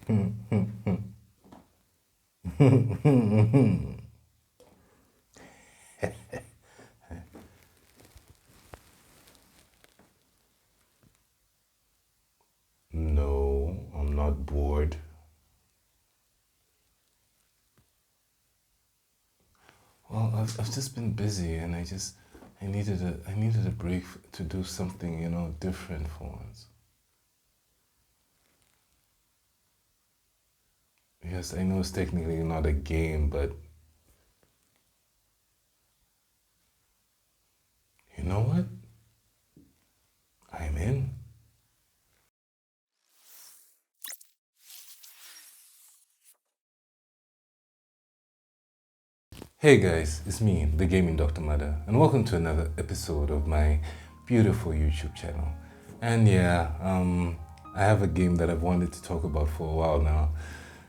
No, I'm not bored. Well, I've just been busy, and I needed a break to do something, different for once. Yes, I know it's technically not a game, but you know what? I'm in. Hey guys, it's me, the Gaming Dr. Mada, and welcome to another episode of my beautiful YouTube channel. And yeah, I have a game that I've wanted to talk about for a while now.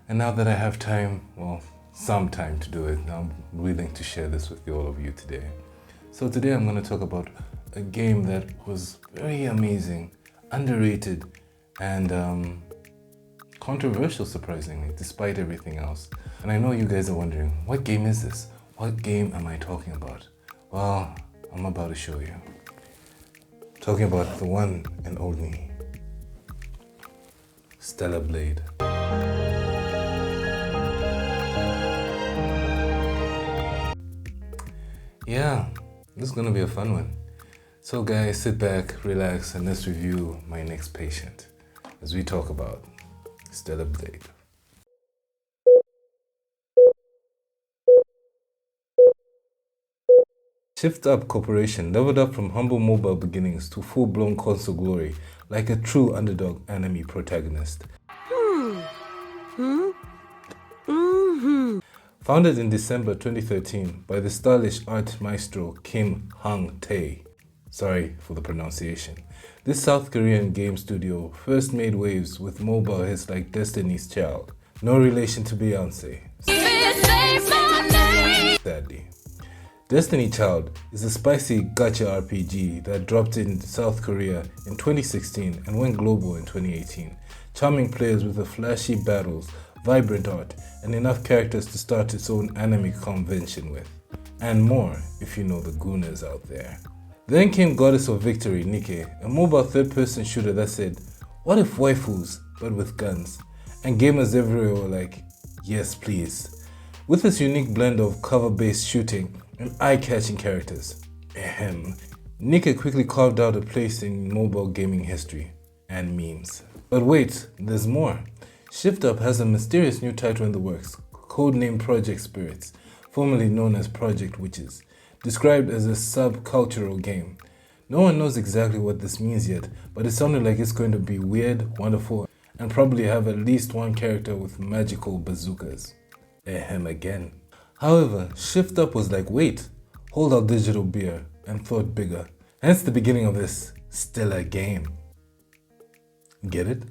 And now that I have time, well, some time to do it, I'm willing to share this with all of you today. So today I'm going to talk about a game that was very amazing, underrated, and controversial, surprisingly, despite everything else. And I know you guys are wondering, what game is this? What game am I talking about? Well, I'm about to show you. Talking about the one and only Stellar Blade. Yeah, this is gonna be a fun one. So guys, sit back, relax, and let's review my next patient as we talk about Stellar Blade. Shift Up Corporation leveled up from humble mobile beginnings to full-blown console glory like a true underdog anime protagonist. Founded in December 2013 by the stylish art maestro Kim Hang-tae. Sorry for the pronunciation. This South Korean game studio first made waves with mobile hits like Destiny's Child. No relation to Beyonce. Sadly. Destiny Child is a spicy gacha RPG that dropped in South Korea in 2016 and went global in 2018, charming players with the flashy battles, vibrant art, and enough characters to start its own anime convention with. And more, if you know the gooners out there. Then came Goddess of Victory, Nikke, a mobile third-person shooter that said, what if waifus, but with guns? And gamers everywhere were like, yes please. With its unique blend of cover-based shooting and eye-catching characters. Nikke quickly carved out a place in mobile gaming history and memes. But wait, there's more. Shift Up has a mysterious new title in the works, codenamed Project Spirits, formerly known as Project Witches, described as a subcultural game. No one knows exactly what this means yet, but it sounded like it's going to be weird, wonderful, and probably have at least one character with magical bazookas. Again. However, Shift Up was like, wait, hold our digital beer, and thought bigger. Hence the beginning of this stellar game. Get it?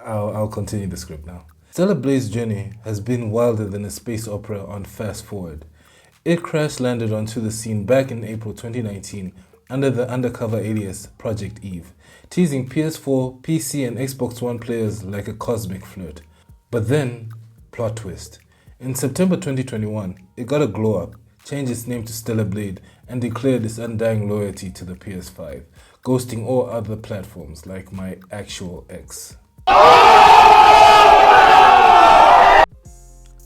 I'll continue the script now. Stellar Blade's journey has been wilder than a space opera on Fast Forward. It crash-landed onto the scene back in April 2019 under the undercover alias Project Eve, teasing PS4, PC, and Xbox One players like a cosmic flirt. But then, plot twist. In September 2021, it got a glow-up, changed its name to Stellar Blade, and declared its undying loyalty to the PS5, ghosting all other platforms like my actual ex.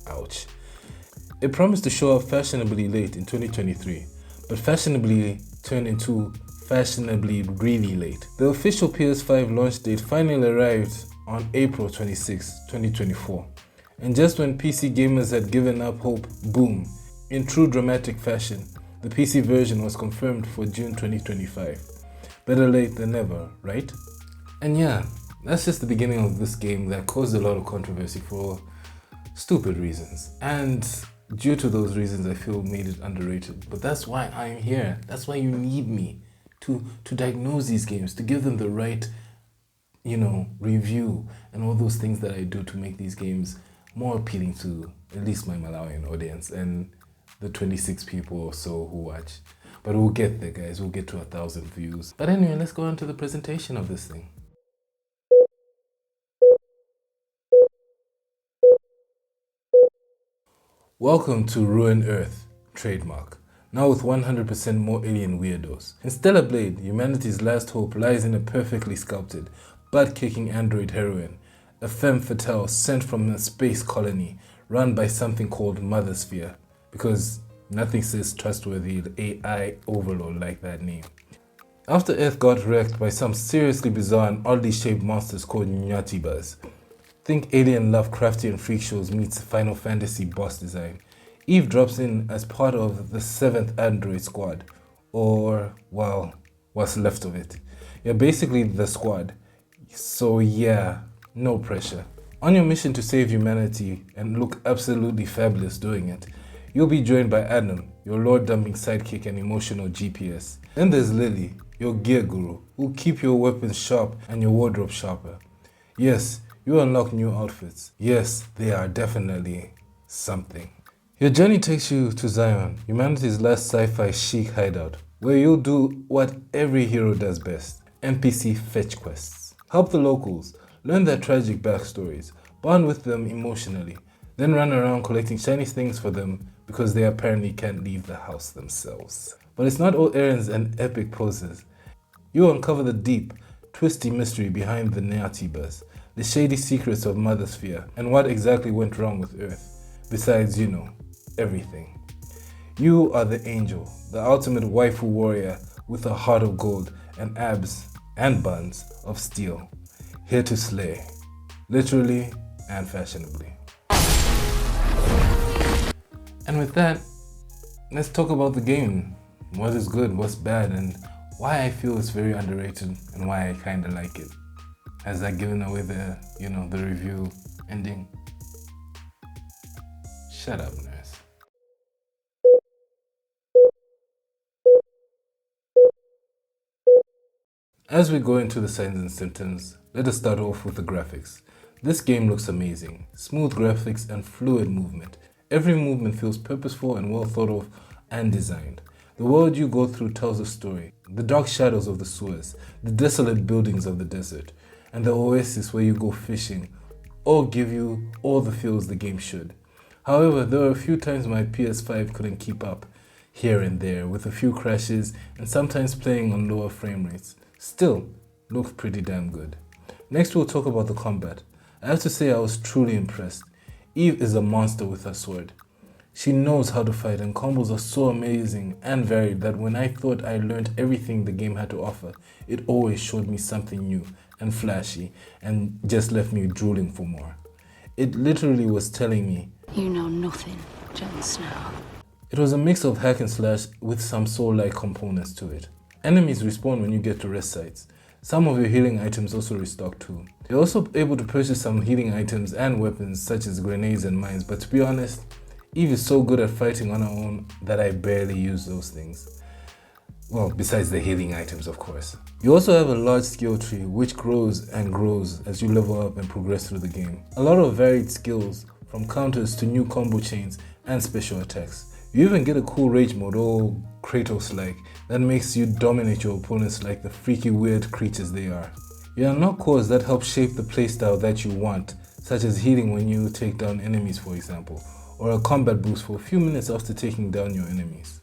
Ouch. It promised to show up fashionably late in 2023, but fashionably turned into fashionably really late. The official PS5 launch date finally arrived on April 26, 2024. And just when PC gamers had given up hope, boom, in true dramatic fashion, the PC version was confirmed for June 2025. Better late than never, right? And yeah, that's just the beginning of this game that caused a lot of controversy for stupid reasons. And due to those reasons, I feel made it underrated. But that's why I'm here. That's why you need me to diagnose these games, to give them the right, review and all those things that I do to make these games more appealing to at least my Malawian audience and the 26 people or so who watch. But we'll get there, guys. We'll get to 1,000 views. But anyway, let's go on to the presentation of this thing. Welcome to Ruin Earth, trademark. Now with 100% more alien weirdos. In Stellar Blade, humanity's last hope lies in a perfectly sculpted, butt-kicking android heroine, a femme fatale sent from a space colony run by something called Mother Sphere, because nothing says trustworthy AI overlord like that name. After Earth got wrecked by some seriously bizarre and oddly shaped monsters called Nyatibas, think alien Lovecraftian freak shows meets Final Fantasy boss design. Eve drops in as part of the 7th android squad, or, well, what's left of it. You're basically the squad, so yeah, no pressure. On your mission to save humanity and look absolutely fabulous doing it, you'll be joined by Adam, your lore-dumping sidekick and emotional GPS. Then there's Lily, your gear guru, who'll keep your weapons sharp and your wardrobe sharper. Yes, you unlock new outfits. Yes, they are definitely something. Your journey takes you to Zion, humanity's last sci-fi chic hideout, where you'll do what every hero does best: NPC fetch quests. Help the locals, learn their tragic backstories, bond with them emotionally, then run around collecting shiny things for them because they apparently can't leave the house themselves. But it's not all errands and epic poses. You uncover the deep, twisty mystery behind the Neatibas, the shady secrets of Mother Sphere, and what exactly went wrong with Earth, besides, everything. You are the angel, the ultimate waifu warrior with a heart of gold and abs and buns of steel, here to slay, literally and fashionably. And with that, let's talk about the game. What is good, what's bad, and why I feel it's very underrated and why I kinda like it. Has that given away the review ending? Shut up, nurse. As we go into the signs and symptoms, let us start off with the graphics. This game looks amazing. Smooth graphics and fluid movement. Every movement feels purposeful and well thought of and designed. The world you go through tells a story. The dark shadows of the sewers, the desolate buildings of the desert, and the oasis where you go fishing all give you all the feels the game should. However, there were a few times my PS5 couldn't keep up, here and there, with a few crashes and sometimes playing on lower frame rates. Still, looked pretty damn good. Next we'll talk about the combat. I have to say I was truly impressed. Eve is a monster with her sword. She knows how to fight and combos are so amazing and varied that when I thought I learned everything the game had to offer, it always showed me something new and flashy and just left me drooling for more. It literally was telling me, "You know nothing, Jon Snow." It was a mix of hack and slash with some soul-like components to it. Enemies respawn when you get to rest sites. Some of your healing items also restock too. You're also able to purchase some healing items and weapons such as grenades and mines, but to be honest, Eve is so good at fighting on her own that I barely use those things. Well, besides the healing items, of course. You also have a large skill tree which grows and grows as you level up and progress through the game. A lot of varied skills, from counters to new combo chains and special attacks. You even get a cool rage mode, all Kratos-like, that makes you dominate your opponents like the freaky weird creatures they are. You unlock cores that help shape the playstyle that you want, such as healing when you take down enemies, for example, or a combat boost for a few minutes after taking down your enemies.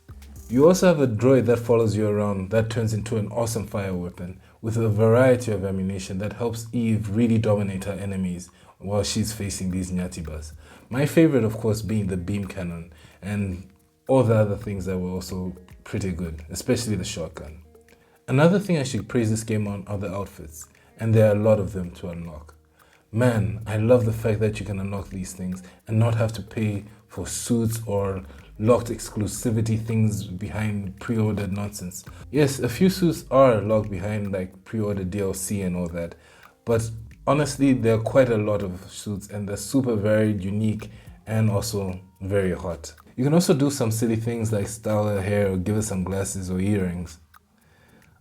You also have a droid that follows you around that turns into an awesome fire weapon, with a variety of ammunition that helps Eve really dominate her enemies while she's facing these Nyatibas. My favorite, of course, being the beam cannon, and all the other things that were also pretty good, especially the shotgun. Another thing I should praise this game on are the outfits, and there are a lot of them to unlock. Man, I love the fact that you can unlock these things and not have to pay for suits or locked exclusivity things behind pre-ordered nonsense. Yes, a few suits are locked behind like pre-ordered DLC and all that, but honestly, there are quite a lot of suits and they're super varied, unique, and also very hot. You can also do some silly things like style her hair or give her some glasses or earrings.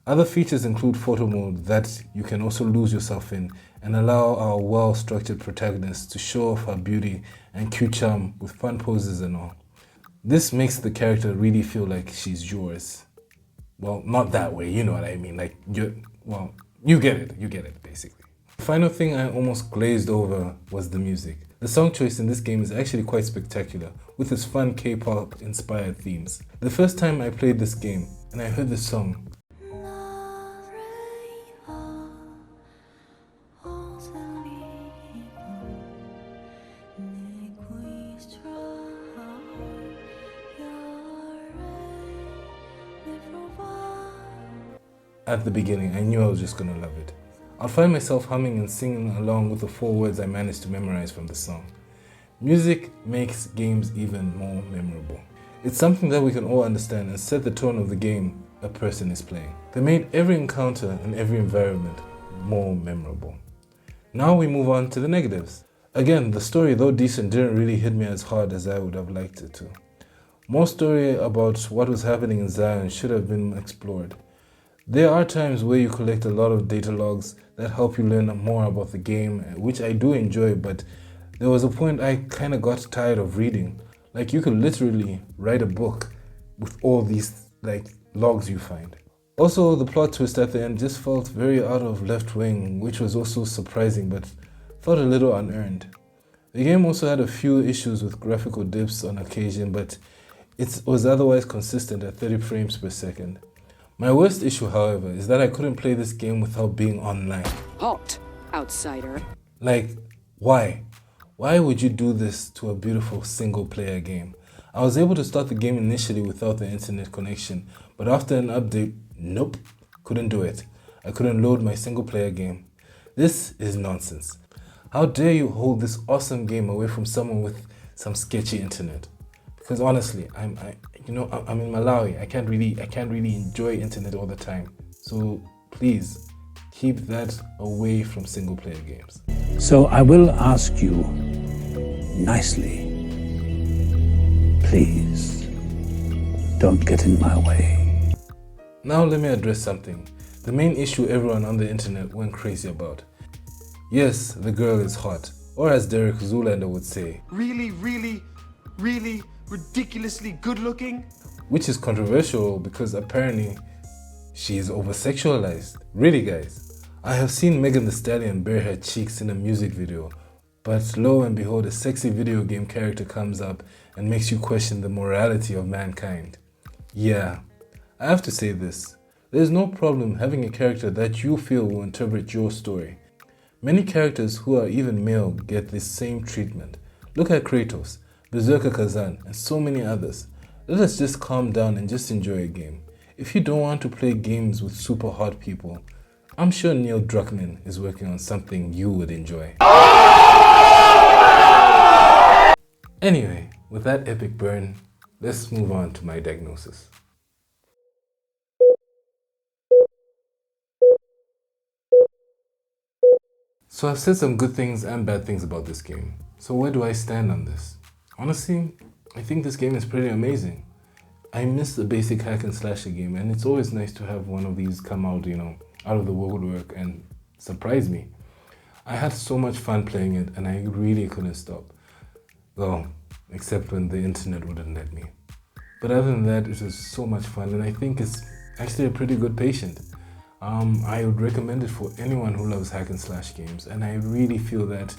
Other features include photo mode that you can also lose yourself in and allow our well-structured protagonist to show off her beauty and cute charm with fun poses and all. This makes the character really feel like she's yours. Well, not that way, you know what I mean. Like, you get it basically. The final thing I almost glazed over was the music. The song choice in this game is actually quite spectacular, with its fun K-pop inspired themes. The first time I played this game and I heard this song, at the beginning I knew I was just gonna love it. I'll find myself humming and singing along with the 4 words I managed to memorize from the song. Music makes games even more memorable. It's something that we can all understand and set the tone of the game a person is playing. They made every encounter and every environment more memorable. Now we move on to the negatives. Again, the story, though decent, didn't really hit me as hard as I would have liked it to. More story about what was happening in Zion should have been explored. There are times where you collect a lot of data logs that help you learn more about the game, which I do enjoy, but there was a point I kind of got tired of reading. Like, you could literally write a book with all these logs you find. Also, the plot twist at the end just felt very out of left wing, which was also surprising but felt a little unearned. The game also had a few issues with graphical dips on occasion, but it was otherwise consistent at 30 frames per second. My worst issue, however, is that I couldn't play this game without being online. Halt, outsider. Like, why? Why would you do this to a beautiful single-player game? I was able to start the game initially without the internet connection, but after an update, nope, couldn't do it. I couldn't load my single-player game. This is nonsense. How dare you hold this awesome game away from someone with some sketchy internet? Because honestly, I'm in Malawi. I can't really enjoy internet all the time. So please keep that away from single player games. So I will ask you nicely, please don't get in my way. Now let me address something. The main issue everyone on the internet went crazy about. Yes, the girl is hot, or as Derek Zoolander would say, really ridiculously good looking. Which is controversial because apparently she is over-sexualized. Really, guys, I have seen Megan Thee Stallion bare her cheeks in a music video, but lo and behold, a sexy video game character comes up and makes you question the morality of mankind. Yeah, I have to say this. There's no problem having a character that you feel will interpret your story. Many characters who are even male get this same treatment. Look at Kratos, Berserker Kazan, and so many others. Let us just calm down and just enjoy a game. If you don't want to play games with super hot people, I'm sure Neil Druckmann is working on something you would enjoy. Anyway, with that epic burn, let's move on to my diagnosis. So I've said some good things and bad things about this game. So where do I stand on this? Honestly, I think this game is pretty amazing. I miss the basic hack and slasher game, and it's always nice to have one of these come out, out of the woodwork and surprise me. I had so much fun playing it, and I really couldn't stop. Well, except when the internet wouldn't let me. But other than that, it was so much fun, and I think it's actually a pretty good patient. I would recommend it for anyone who loves hack and slash games, and I really feel that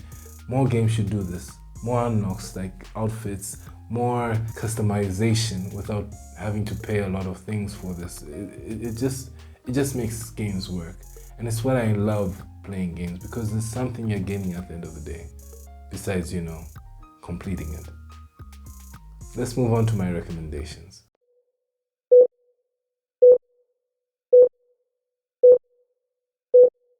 more games should do this. More unlocks like outfits, more customization without having to pay a lot of things for this. It just makes games work, and it's what I love playing games, because there's something you're gaining at the end of the day besides completing it. Let's move on to my recommendations.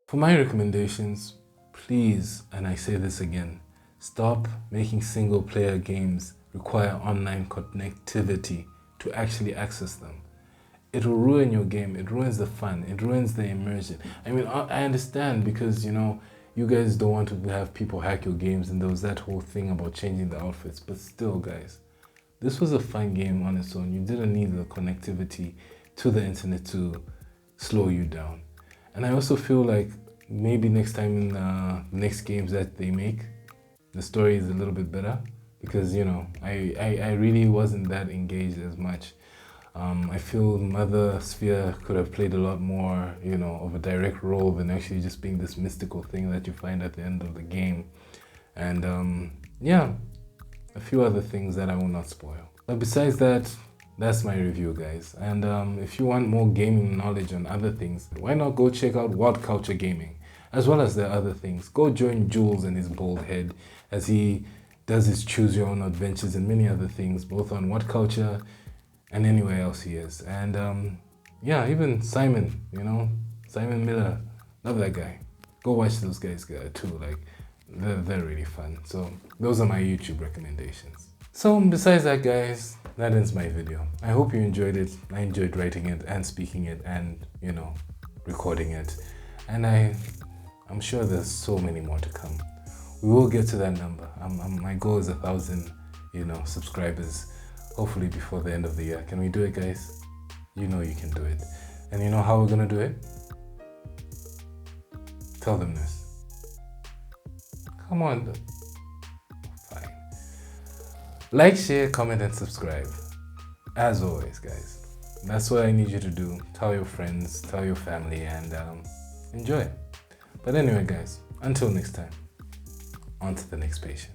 For my recommendations, please, and I say this again, stop making single player games require online connectivity to actually access them. It will ruin your game, it ruins the fun, it ruins the immersion. I mean, I understand because, you guys don't want to have people hack your games, and there was that whole thing about changing the outfits, but still, guys, this was a fun game on its own. You didn't need the connectivity to the internet to slow you down. And I also feel like maybe next time in the next games that they make, the story is a little bit better, because I really wasn't that engaged as much. I feel Mother Sphere could have played a lot more, of a direct role than actually just being this mystical thing that you find at the end of the game. And yeah, a few other things that I will not spoil. But besides that, that's my review, guys. And if you want more gaming knowledge on other things, why not go check out What Culture Gaming, as well as the other things. Go join Jules and his bald head as he does his choose your own adventures and many other things, both on What Culture and anywhere else he is. And yeah, even Simon, Simon Miller, love that guy. Go watch those guys too. Like, they're really fun. So those are my YouTube recommendations. So besides that, guys, that ends my video. I hope you enjoyed it. I enjoyed writing it and speaking it and recording it. And I'm sure there's so many more to come. We will get to that number. My goal is 1,000 subscribers, hopefully before the end of the year. Can we do it, guys? You know you can do it. And you know how we're gonna do it? Tell them this. Come on. Fine. Like, share, comment, and subscribe. As always, guys. That's what I need you to do. Tell your friends, tell your family, and enjoy. But anyway, guys, until next time, on to the next patient.